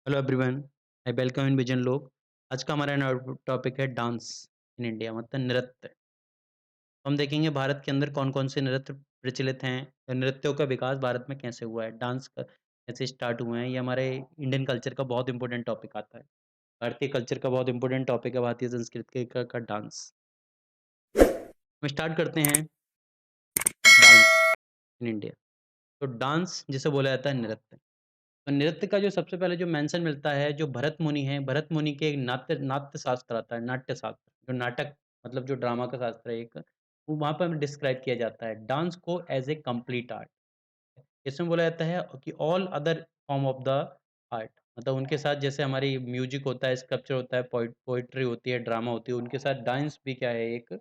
Hello everyone, I welcome in vision लोग। आज का हमारा टॉपिक है डांस इन इंडिया मतलब नृत्य। हम देखेंगे भारत के अंदर कौन कौन से नृत्य प्रचलित हैं और नृत्यों का विकास भारत में कैसे हुआ है, डांस का कैसे स्टार्ट हुए हैं। ये हमारे इंडियन कल्चर का बहुत इंपॉर्टेंट टॉपिक आता है। भारतीय कल्चर का बहुत इंपॉर्टेंट टॉपिक है, भारतीय संस्कृति का डांस। हम स्टार्ट करते हैं डांस इन इंडिया। तो डांस जिसे बोला जाता है नृत्य। तो नृत्य का जो सबसे पहले जो मेंशन मिलता है, जो भरत मुनि हैं, भरत मुनि के एक नाट्य नाट्य शास्त्र आता है, नाट्य शास्त्र, जो नाटक मतलब जो ड्रामा का शास्त्र है एक, वो वहाँ पर हमें डिस्क्राइब किया जाता है डांस को एज़ ए कंप्लीट आर्ट। इसमें बोला जाता है कि all other form of the art, मतलब उनके साथ जैसे हमारी म्यूजिक होता है, स्कल्पचर होता है, पोएट्री होती है, ड्रामा होती है, उनके साथ डांस भी क्या है, एक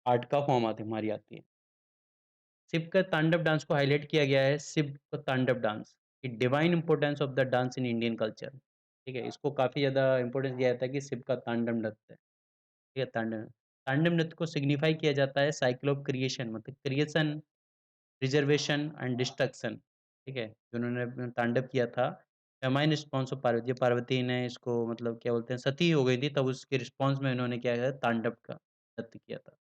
आर्ट का फॉर्म आती हमारी आती है। शिव का तांडव डांस को हाइलाइट किया गया है, शिव का तांडव डांस, कि divine importance of the dance in Indian culture. ठीक है, इसको काफ़ी ज़्यादा इंपॉर्टेंस दिया जाता है कि शिव का तांडव नृत्य। ठीक है, तांडव तांडव नृत्य को सिग्निफाई किया जाता है साइकिल ऑफ क्रिएशन, मतलब क्रिएशन, रिजर्वेशन एंड डिस्ट्रक्शन। ठीक है, जो उन्होंने तांडव किया था, रामायण रिस्पॉन्स ऑफ पार्वती, पार्वती ने इसको मतलब क्या बोलते हैं, सती हो गई थी, तब उसके रिस्पॉन्स में इन्होंने क्या किया, तांडव का नृत्य किया था।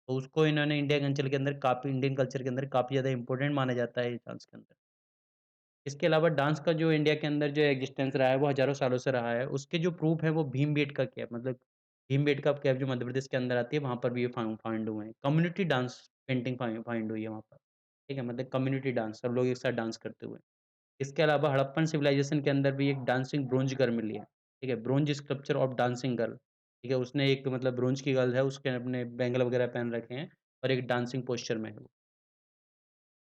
तो उसको इन्होंने इंडियन कल्चर के अंदर काफ़ी, इंडियन कल्चर के अंदर काफ़ी ज़्यादा इम्पोर्टेंट माना जाता है इस डांस के अंदर। इसके अलावा डांस का जो इंडिया के अंदर जो एग्जिस्टेंस रहा है, वो हज़ारों सालों से रहा है। उसके जो प्रूफ है वो भीमबेटका कैव, मतलब भीमबेटका कैव जो मध्य प्रदेश के अंदर आती है, वहाँ पर भी ये फाइंड हुए हैं। कम्युनिटी डांस पेंटिंग फाइंड हुई है वहाँ पर। ठीक है, मतलब कम्युनिटी डांस, सब लोग एक साथ डांस करते हुए। इसके अलावा हड़प्पन सिविलाइजेशन के अंदर भी एक डांसिंग ब्रोंज गर्ल मिली है। ठीक है, bronze sculpture of dancing girl. ठीक है, उसने एक मतलब ब्रोंज की गर्ल है, उसके अपने बैंगल वगैरह पहन रखे हैं और एक डांसिंग पोस्चर में है वो।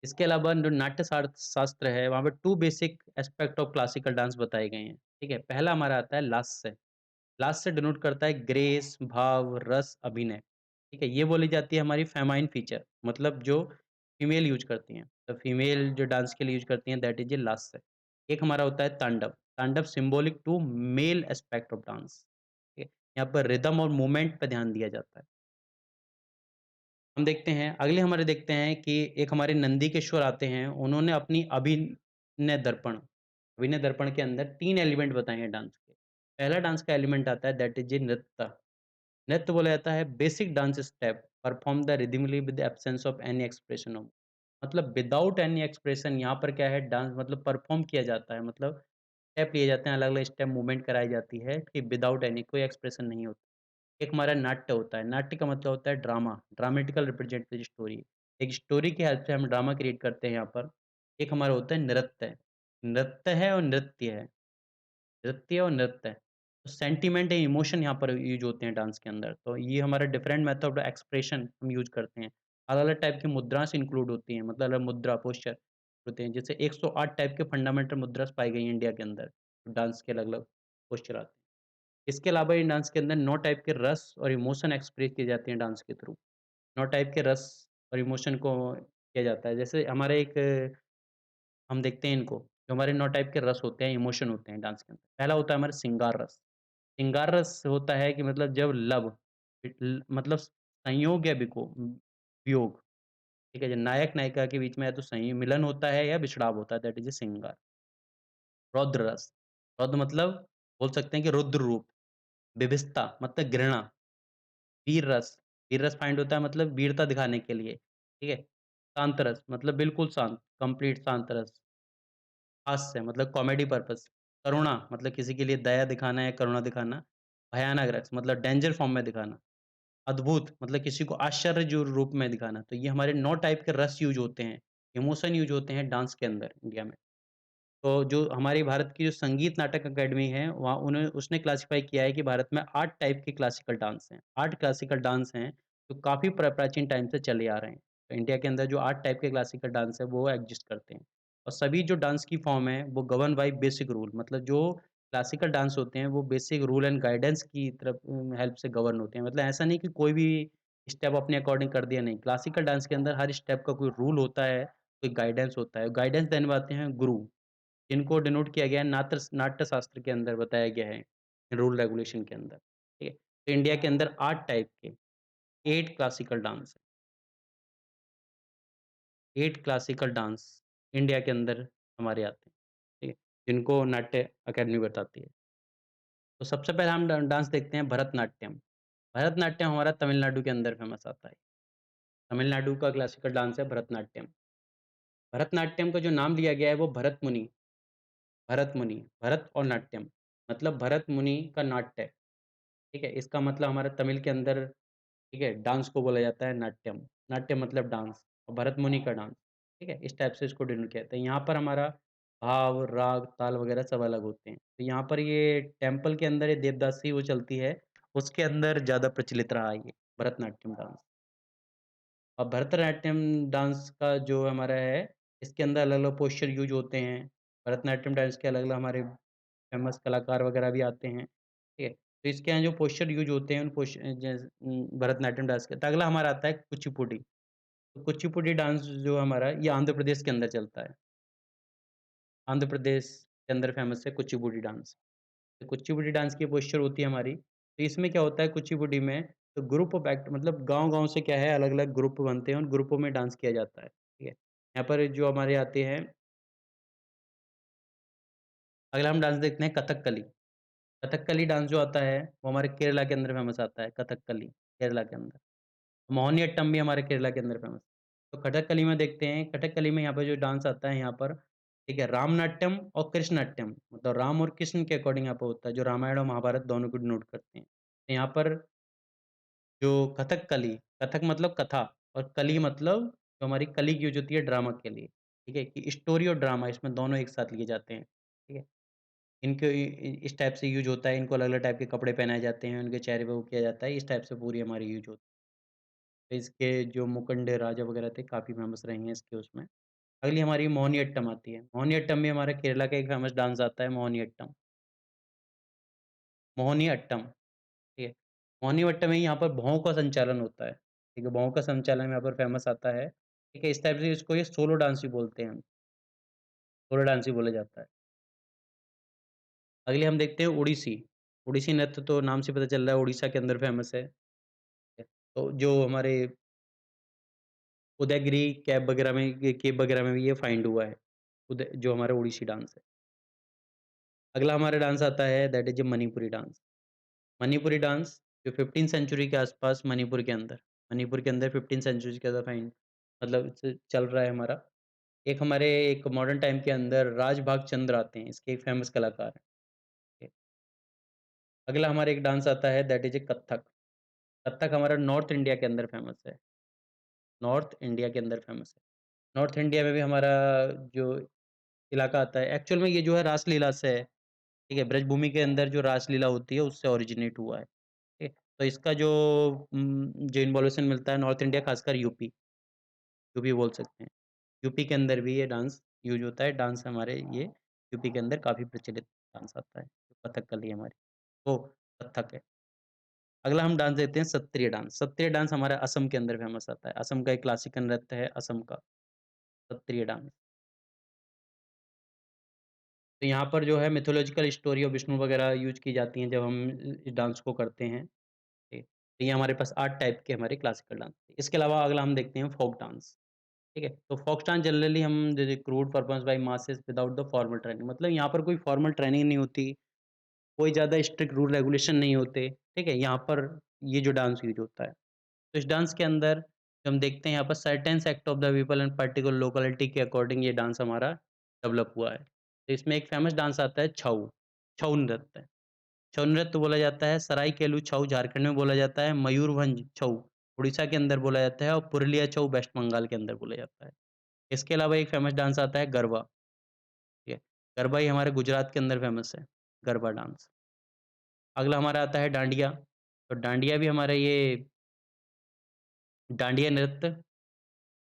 इसके अलावा जो नाट्य शास्त्र है, वहाँ पे 2 basic aspect of classical dance बताए गए हैं। ठीक है, पहला हमारा आता है लास्य। लास्य डिनोट करता है ग्रेस, भाव, रस, अभिनय। ठीक है, ये बोली जाती है हमारी फेमाइन फीचर, मतलब जो फीमेल यूज़ करती हैं। तो फीमेल जो डांस के लिए यूज़ करती हैं, दैट इज़ ए लास्य। एक हमारा होता है Tandav. Tandav symbolic to male aspect of dance. ठीक है, यहाँ पर रिदम और मूवमेंट पे ध्यान दिया जाता है। हम देखते हैं, अगले हमारे देखते हैं कि एक हमारे नंदीकेश्वर आते हैं, उन्होंने अपनी अभिनय दर्पण, अभिनय दर्पण के अंदर 3 एलिमेंट बताए हैं डांस के। पहला डांस का एलिमेंट आता है, दैट इज़ ए नृत्य। नृत्य बोला जाता है basic dance step perform the rhythmically with the absence of any expression of, मतलब विदाउट एनी एक्सप्रेशन यहाँ पर क्या है, डांस मतलब परफॉर्म किया जाता है, मतलब स्टेप लिए जाते हैं, अलग-अलग स्टेप मूवमेंट कराई जाती है कि विदाउट एनी कोई एक्सप्रेशन नहीं होता। एक हमारा नाट्य होता है, नाट्य का मतलब होता है ड्रामा, ड्रामेटिकल रिप्रेजेंटेटिव स्टोरी। एक स्टोरी की हेल्प से हम ड्रामा क्रिएट करते हैं यहाँ पर। एक हमारा होता है नृत्य, नृत्य है और नृत्य है, नृत्य और नृत्य है। तो सेंटिमेंट या इमोशन यहाँ पर यूज़ होते हैं डांस के अंदर। तो ये हमारा डिफरेंट मेथड ऑफ एक्सप्रेशन हम यूज़ करते हैं। अलग-अलग टाइप की मुद्राएँ से इंक्लूड होती हैं, मतलब अलग मुद्रा, पोस्चर होते हैं। जैसे 108 टाइप के फंडामेंटल मुद्रास पाई गई हैं इंडिया के अंदर, डांस के अलग-अलग पोस्चर आते हैं। इसके अलावा इन डांस के अंदर 9 टाइप के रस और इमोशन एक्सप्रेस किए जाते हैं डांस के थ्रू। 9 टाइप के रस और इमोशन को किया जाता है। जैसे हमारे एक, हम देखते हैं इनको, जो हमारे 9 टाइप के रस होते हैं, इमोशन होते हैं डांस के अंदर। पहला होता है हमारा श्रृंगार रस। श्रृंगार रस होता है कि मतलब जब लव मतलब संयोग या वियोग, ठीक है? जब नायक-नायिका के बीच में या तो मिलन होता है या बिछड़ाव होता है, दैट इज़ अ श्रृंगार। रौद्र रस, रौद्र मतलब बोल सकते हैं कि रुद्र रूप। विभिन्नता मतलब घृणा। वीर रस फाइंड होता है मतलब वीरता दिखाने के लिए, ठीक है? शांत रस मतलब बिल्कुल शांत, कंप्लीट शांत रस। हास्य मतलब कॉमेडी पर्पज़। करुणा मतलब किसी के लिए दया दिखाना या करुणा दिखाना। भयानक रस मतलब डेंजर फॉर्म में दिखाना। अद्भुत मतलब किसी को आश्चर्य जो रूप में दिखाना। तो ये हमारे 9 टाइप के रस यूज़ होते हैं, इमोशन यूज़ होते हैं डांस के अंदर इंडिया में। तो जो हमारी भारत की जो संगीत नाटक अकेडमी है, वहाँ उसने क्लासिफ़ाई किया है कि भारत में 8 टाइप के क्लासिकल डांस हैं। 8 क्लासिकल डांस हैं, जो काफ़ी प्राचीन टाइम से चले आ रहे हैं। तो इंडिया के अंदर जो 8 टाइप के क्लासिकल डांस है, वो एक्जिस्ट करते हैं। और सभी जो डांस की फ़ॉर्म है, वो गवर्न बाय बेसिक रूल, मतलब जो क्लासिकल डांस होते हैं, वो बेसिक रूल एंड गाइडेंस की तरफ हेल्प से गवर्न होते हैं। मतलब ऐसा नहीं कि कोई भी स्टेप अपने अकॉर्डिंग कर दिया, नहीं। क्लासिकल डांस के अंदर हर स्टेप का कोई रूल होता है, कोई गाइडेंस होता है। गाइडेंस देने वाले हैं गुरु। इनको डिनोट किया गया है नाट्य शास्त्र के अंदर बताया गया है, रूल रेगुलेशन के अंदर, ठीक है? तो इंडिया के अंदर 8 टाइप के 8 क्लासिकल डांस है, 8 क्लासिकल डांस इंडिया के अंदर हमारे आते हैं, ठीक है? जिनको नाट्य अकेडमी बताती है। तो सबसे पहले हम डांस देखते हैं भरतनाट्यम। भरतनाट्यम हमारा तमिलनाडु के अंदर फेमस आता है। तमिलनाडु का क्लासिकल डांस है भरतनाट्यम। भरतनाट्यम का जो नाम लिया गया है वो भरत मुनि, भरत और नाट्यम मतलब भरत मुनि का नाट्य, ठीक है? इसका मतलब हमारा तमिल के अंदर, ठीक है, डांस को बोला जाता है नाट्यम। नाट्य मतलब डांस और भरत मुनि का डांस, ठीक है? इस टाइप से इसको डिनोट किया जाता है। यहाँ पर हमारा भाव, राग, ताल वगैरह सब अलग होते हैं। तो यहाँ पर ये टेम्पल के अंदर ये देवदासी वो चलती है, उसके अंदर ज़्यादा प्रचलित रहा ये भरतनाट्यम डांस। और भरतनाट्यम डांस का जो हमारा है, इसके अंदर अलग-अलग पोस्चर यूज़ होते हैं। भरतनाट्यम डांस के अलग-अलग हमारे फेमस कलाकार वगैरह भी आते हैं, ठीक है? तो इसके यहाँ जो पोस्चर यूज़ होते हैं, उन भरतनाट्यम डांस के तो अगला हमारा आता है कुचिपुडी। तो कुचिपुडी डांस जो हमारा ये आंध्र प्रदेश के अंदर चलता है। आंध्र प्रदेश के अंदर फेमस है कुचिपुडी डांस। तो कुचिपुडी डांस की पोस्चर होती है हमारी, तो इसमें क्या होता है कुचिपुडी में, तो ग्रुप ऑफ एक्ट मतलब गाँव-गाँव से क्या है अलग-अलग ग्रुप बनते हैं, उन ग्रुपों में डांस किया जाता है, ठीक है? यहाँ पर जो हमारे आते हैं, अगला हम डांस देखते हैं कथकली। कथकली डांस जो आता है, वो हमारे केरला के अंदर फेमस आता है, कथकली, केरला के अंदर। मोहिनीअट्टम भी हमारे केरला के अंदर फेमस। तो कथकली में देखते हैं, कथकली में यहाँ पे जो डांस आता है यहाँ पर, ठीक है, रामनाट्यम और कृष्णाट्यम मतलब राम और कृष्ण के अकॉर्डिंग यहाँ पे होता है, जो रामायण और महाभारत दोनों को डिनोट करते हैं। तो यहाँ पर जो कथकली, कथक मतलब कथा और कली मतलब जो हमारी कली की यूज़ होती है ड्रामा के लिए, ठीक है? कि स्टोरी और ड्रामा इसमें दोनों एक साथ लिए जाते हैं, ठीक है? इनके इस टाइप से यूज़ होता है, इनको अलग-अलग टाइप के कपड़े पहनाए जाते हैं, उनके चेहरे पे वो किया जाता है, इस टाइप से पूरी हमारी यूज़ होती है। इसके जो मुकुंडे राजा वगैरह थे, काफ़ी फेमस रहे हैं इसके उसमें। अगली हमारी मोहिनीअट्टम आती है। मोहिनीअट्टम भी हमारे केरला का एक फेमस डांस आता है मोहिनीअट्टम। मोहिनीअट्टम, ठीक है। मोहिनीअट्टम में यहाँ पर भौं का संचालन होता है, ठीक है। भौं का संचालन यहाँ पर फेमस आता है, ठीक है। इस टाइप से इसको ये सोलो डांस भी बोलते हैं हम, सोलो डांस भी बोला जाता है। अगले हम देखते हैं ओडिसी। ओडिसी नृत्य तो नाम से पता चल रहा है उड़ीसा के अंदर फेमस है। तो जो हमारे उदयगिरी केव वगैरह में भी ये फाइंड हुआ है। उदय जो हमारा ओडिसी डांस है। अगला हमारा डांस आता है that is a Manipuri dance. Manipuri dance जो 15th सेंचुरी के आसपास मणिपुर के अंदर 15th सेंचुरी के अंदर फाइंड मतलब चल रहा है हमारा। एक मॉडर्न टाइम के अंदर राजभाग चंद्र आते हैं, इसके एक फेमस कलाकार हैं। अगला हमारा एक डांस आता है that is a Kathak. Kathak हमारा नॉर्थ इंडिया के अंदर फेमस है। नॉर्थ इंडिया के अंदर फेमस है। नॉर्थ इंडिया में भी हमारा जो इलाका आता है, एक्चुअल में ये जो है रासलीला से है, ठीक है? ब्रजभूमि के अंदर जो रासलीला होती है उससे ओरिजिनेट हुआ है, ठीक है? तो इसका जो इन्वोल्यूशन मिलता है नॉर्थ इंडिया खासकर यूपी, यूपी बोल सकते हैं। यूपी के अंदर भी ये डांस यूज़ होता है, डांस हमारे ये यूपी के अंदर काफ़ी प्रचलित डांस आता है, कथकली हमारी, वो कथक है। अगला हम डांस देखते हैं सत्रिय डांस। सत्रिय डांस हमारा असम के अंदर फेमस आता है। असम का एक क्लासिकल नृत्य है असम का, सत्रिय डांस। तो यहाँ पर जो है मिथोलॉजिकल स्टोरी और विष्णु वगैरह यूज़ की जाती हैं जब हम इस डांस को करते हैं। ठीक, तो ये हमारे पास 8 टाइप के हमारे क्लासिकल डांस थे। इसके अलावा अगला हम देखते हैं फ़ोक डांस, ठीक है? तो फ़ोक डांस जनरली हम recruit performs by masses without the formal training मतलब यहाँ पर कोई फॉर्मल ट्रेनिंग नहीं होती, कोई ज़्यादा स्ट्रिक्ट रूल रेगुलेशन नहीं होते, ठीक है? यहाँ पर ये जो डांस यूज़ होता है। तो इस डांस के अंदर हम देखते हैं यहाँ पर certain sect of the people and particular locality के अकॉर्डिंग ये डांस हमारा डेवलप हुआ है। तो इसमें एक फेमस डांस आता है छऊ, छऊ नृत्य। छऊ नृत्य बोला जाता है सरायकेलू छऊ झारखंड में बोला जाता है, मयूरभंज छऊ उड़ीसा के अंदर बोला जाता है और पुरुलिया छऊ वेस्ट बंगाल के अंदर बोला जाता है। इसके अलावा एक फेमस डांस आता है गरबा, ठीक है? गरबा ही हमारे गुजरात के अंदर फेमस है, गरबा डांस। अगला हमारा आता है डांडिया, तो डांडिया भी हमारा ये डांडिया नृत्य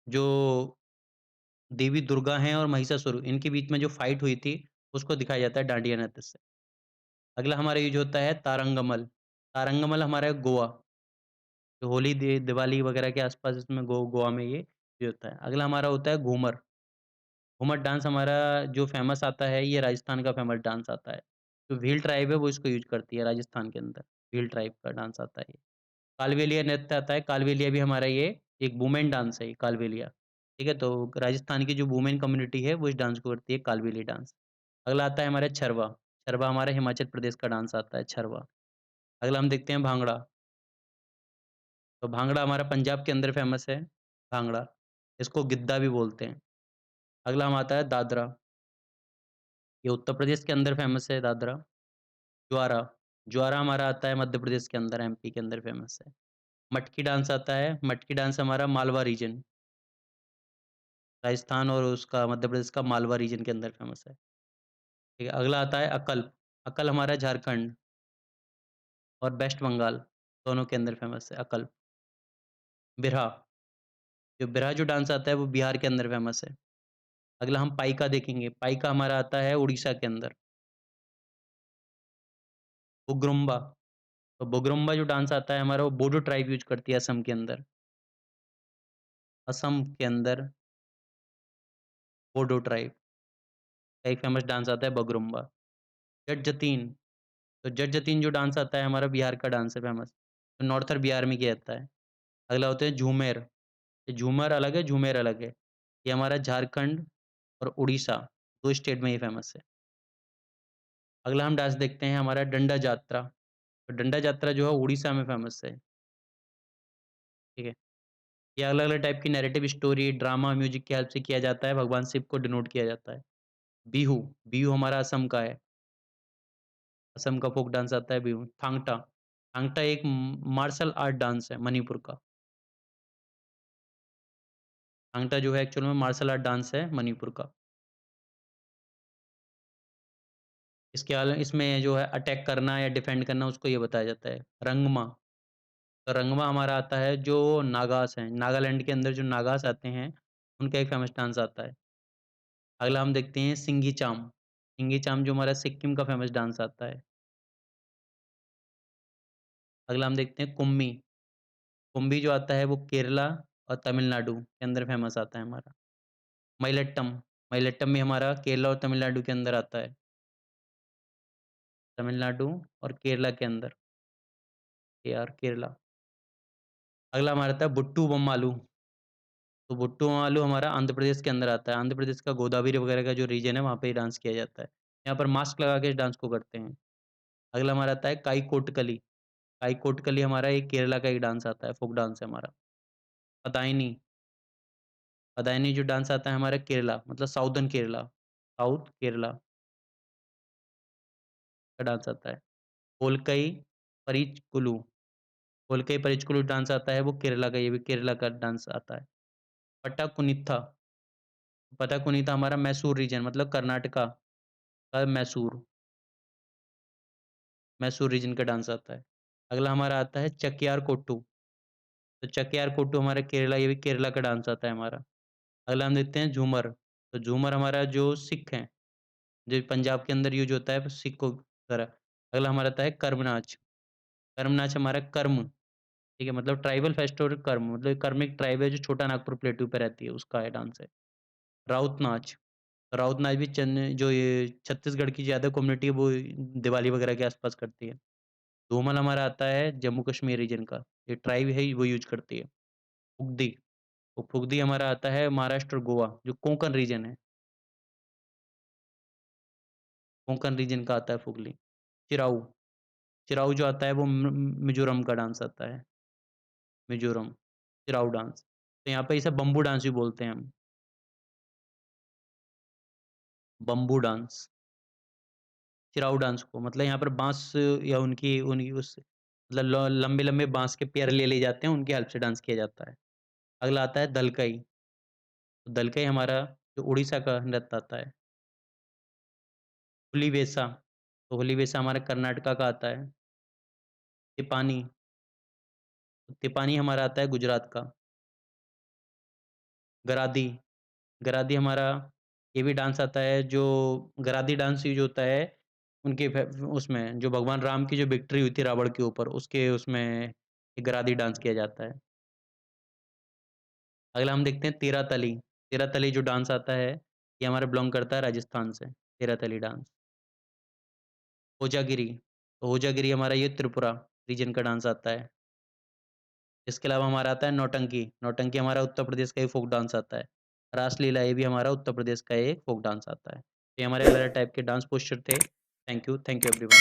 जो देवी दुर्गा हैं और महिषासुर इनके बीच में जो फाइट हुई थी, उसको दिखाया जाता है डांडिया नृत्य से। अगला हमारा यूज़ होता है तारंगमल। तारंगमल हमारा गोवा, जो होली दिवाली वगैरह के आस-पास इसमें गोवा में ये होता है। अगला हमारा होता है घूमर। घूमर डांस हमारा जो फ़ेमस आता है, ये राजस्थान का फ़ेमस डांस आता है। जो भील ट्राइब है, वो इसको यूज़ करती है राजस्थान के अंदर। भील ट्राइब का डांस आता है ये। कालबेलिया नृत्य आता है, कालबेलिया भी हमारा ये एक वुमेन डांस है ये कालबेलिया, ठीक है? तो राजस्थान की जो वुमेन कम्युनिटी है, वो इस डांस को करती है कालबेलिया डांस। अगला आता है हमारे छरवा। छरवा हमारे हिमाचल प्रदेश का डांस आता है छरवा। अगला हम देखते हैं भांगड़ा। तो भांगड़ा हमारा पंजाब के अंदर फ़ेमस है, भांगड़ा। इसको गिद्दा भी बोलते हैं। अगला हम आता है दादरा। ये उत्तर प्रदेश के अंदर फ़ेमस है दादरा। ज्वारा। ज्वारा हमारा आता है मध्य प्रदेश के अंदर, एमपी के अंदर फ़ेमस है। मटकी डांस आता है। मटकी डांस हमारा मालवा रीजन, राजस्थान और उसका मध्य प्रदेश का मालवा रीजन के अंदर फ़ेमस है। ठीक है, अगला आता है अकल। अकल हमारा झारखंड और वेस्ट बंगाल दोनों के अंदर फ़ेमस है अकल। बिरहा। जो डांस आता है वो बिहार के अंदर फ़ेमस है। अगला हम पाइका देखेंगे। पाइका हमारा आता है उड़ीसा के अंदर। बुगरुम्बा। तो बुगरुम्बा जो डांस आता है हमारा, वो बोडो ट्राइब यूज़ करती है असम के अंदर। असम के अंदर बोडो ट्राइब का एक फ़ेमस डांस आता है बुगरुम्बा। जट जतीन। तो जट जतीन जो डांस आता है हमारा, बिहार का डांस है फ़ेमस। तो नॉर्थर बिहार में किया जाता है। अगला होता है झूमेर। ये झूमर अलग है, झूमेर अलग है। ये हमारा झारखंड और उड़ीसा 2 स्टेट में ये फ़ेमस है। अगला हम डांस देखते हैं हमारा डंडा जात्रा। तो डंडा जात्रा जो है उड़ीसा में फ़ेमस है। ठीक है। ये अलग-अलग टाइप की नैरेटिव स्टोरी, ड्रामा, म्यूज़िक की हेल्प से किया जाता है, भगवान शिव को डिनोट किया जाता है। बिहू। बिहू हमारा असम का है। असम का फ़ोक डांस आता है बिहू। थांगटा। थांगटा एक मार्शल आर्ट डांस है मणिपुर का। थांगटा जो है एक्चुअल में मार्शल आर्ट डांस है मणिपुर का। इसके इसमें जो है अटैक करना या डिफेंड करना उसको ये बताया जाता है। रंगमा। तो रंगमा हमारा आता है जो नागास हैं, नागालैंड के अंदर जो नागास आते हैं, उनका एक फ़ेमस डांस आता है। अगला हम देखते हैं सिंगी चाम। सिंगी चाम जो हमारा सिक्किम का फ़ेमस डांस आता है। अगला हम देखते हैं कुम्मी। कुम्भी जो आता है वो केरला और तमिलनाडु के अंदर फ़ेमस आता है हमारा। मयिलट्टम। मयिलट्टम भी हमारा केरला और तमिलनाडु के अंदर आता है। तमिलनाडु और केरला के अंदर, केरला। अगला हमारा आता है बुट्टू बम्मालू। तो बुट्टू बम्मालू हमारा आंध्र प्रदेश के अंदर आता है। आंध्र प्रदेश का गोदावरी वगैरह का जो रीजन है, वहाँ पे ये डांस किया जाता है। यहाँ पर मास्क लगा के इस डांस को करते हैं। अगला हमारा आता है काई कोटकली। काई कोटकली हमारा एक केरला का एक डांस आता है, फ़ोक डांस है हमारा। पदायनी। पदायनी जो डांस आता है हमारा केरला, मतलब साउदर्न केरला, साउथ केरला का डांस आता है। कोलकई परीचकुलू। कोलकई परीचकुलू डांस आता है वो केरला का, ये भी केरला का डांस आता है। पट्टाकुनित्था। पट्टाकुनित्था हमारा मैसूर रीजन, मतलब कर्नाटका का मैसूर, मैसूर रीजन का डांस आता है। अगला हमारा आता है चक्यार कोट्टू। तो चक्यार कोट्टू हमारा केरला, ये भी केरला का डांस आता है हमारा। अगला हम देखते हैं झूमर। तो झूमर हमारा जो सिख हैं, जो पंजाब के अंदर यूज़ होता है सिखों तरह। अगला हमारा आता है कर्म नाच। कर्म नाच हमारा कर्म, ठीक है, मतलब ट्राइबल फेस्टिवल कर्म, मतलब कर्म एक ट्राइब है जो छोटा नागपुर प्लेटू पे रहती है, उसका है डांस है। राउत नाच। राउत नाच भी जो ये छत्तीसगढ़ की ज़्यादा कम्युनिटी है वो दिवाली वगैरह के आस-पास करती है। धूमल हमारा आता है जम्मू कश्मीर रीजन का, ये ट्राइब है वो यूज़ करती है। फुगदी। तो फुगदी हमारा आता है महाराष्ट्र और गोवा, जो कोंकण रीजन है, कोंकण रीजन का आता है फुगली। चिराऊ। चिराऊ जो आता है वो मिज़ोरम का डांस आता है, मिज़ोरम, चिराऊ डांस। तो यहाँ पे इसे बम्बू डांस भी बोलते हैं हम, बम्बू डांस। चिराऊ डांस को, मतलब यहाँ पर बाँस या उनकी उनकी उस मतलब ल लंबे-लंबे बाँस के पेड़ ले लिए जाते हैं, उनकी हेल्प से डांस किया जाता है। अगला आता है दलकई। तो दलकई हमारा जो उड़ीसा का नृत्य आता है। हुलिवेसा। तो हुलिवेसा हमारा कर्नाटका का आता है। तिपानी। तिपानी हमारा आता है गुजरात का। गरादी। गरादी हमारा ये भी डांस आता है, जो गरादी डांस यूज़ होता है उनके उसमें जो भगवान राम की जो विक्ट्री हुई थी रावण के ऊपर, उसके उसमें ये गरादी डांस किया जाता है। अगला हम देखते हैं तेरा तली। तेरा तली जो डांस आता है, ये हमारा बिलॉन्ग करता है राजस्थान से, तेरा तली डांस। होजागिरी। तो होजागिरी हमारा ये त्रिपुरा रीजन का डांस आता है। इसके अलावा हमारा आता है नौटंकी। नौटंकी हमारा उत्तर प्रदेश का एक फ़ोक डांस आता है। रासलीला ये भी हमारा उत्तर प्रदेश का एक फ़ोक डांस आता है। ये हमारे अलग-अलग टाइप के डांस पोस्चर थे। Thank you everyone.